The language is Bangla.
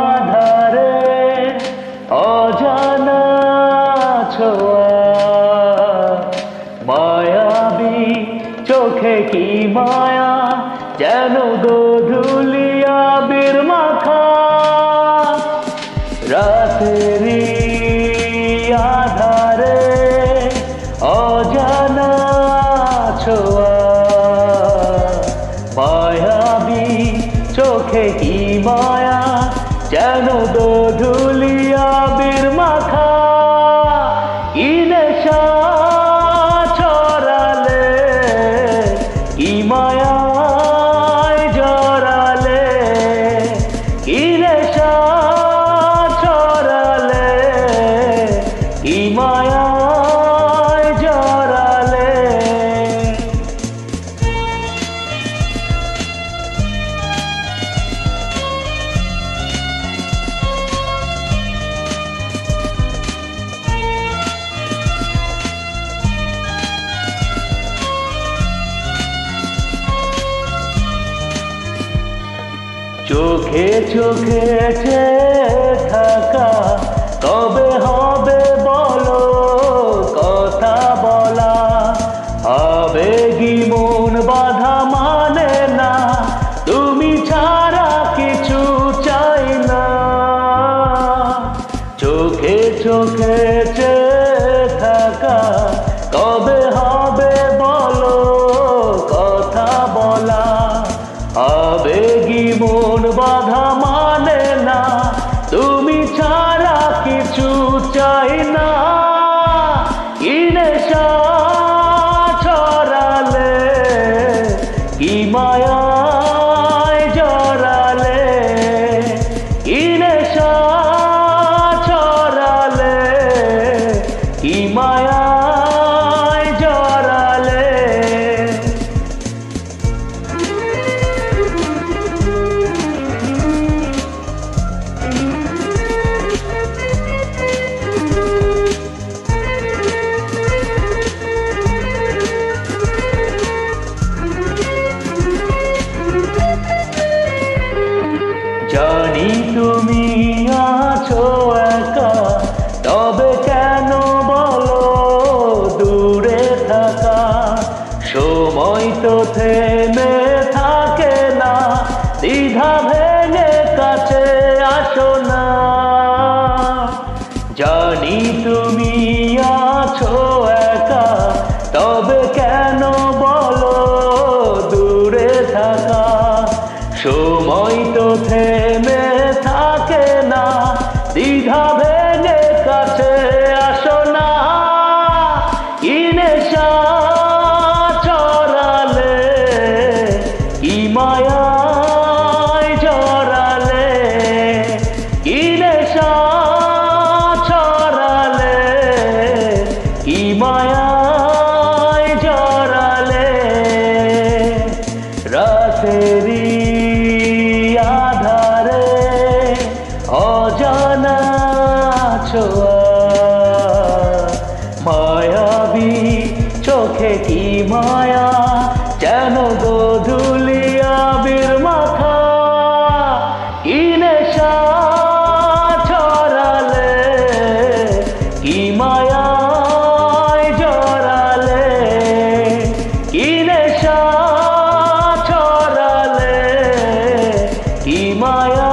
আধারে অজানা ছোঁয়া, মায়াবী চোখে কি মায়া, যেন গোধূলি আবির মাখা। রাতেরি আধারে অজানা ছোঁয়া, মায়াবী চোখে কি মায়া, যেন গোধূলি আবির মাখা। কি নেশা ছড়ালে, কি মায়ায় জড়ালে, কি নেশা ছড়ালে, কি মায়ায় জড়ালে। চোখে চোখে থাকা কবে হবে বলো কথা বলা। আবেগী মন বাধা মানে না, তুমি ছাড়া কিছু চাই না। চোখে চোখে থাকা কবে হবে বলো কথা বলা। আবেগী মন বাধা মানে না, তুমি ছাড়া কিছু চাই না। কি নেশা ছড়ালে, কি মায়ায় জড়ালে, কি নেশা ছড়ালে, কি মায়ায় জড়ালে। জানি তুমি আছো একা, তবে কেন বলো দূরে থাকা। সময় তো থেমে থাকে না, দ্বিধা ভেঙে কাছে আসো না। জানি তুমি আছো একা, তবে কেন বলো দূরে থাকা। সময় তো থেমে থাকে না, দ্বিধা ভেঙে কাছে আসো না। কি নেশা ছড়ালে, কি মায়ায় জড়ালে, কি নেশা ছড়ালে, কি মায়ায় জড়ালে। রাতেরি আধারে অজানা ছোঁয়া, মায়াবী চোখে কি মায়া, যেন গোধূলি আবির মাখা। কি নেশা ছড়ালে, কি মায়ায় জড়ালে, কি নেশা ছড়ালে, কি মায়া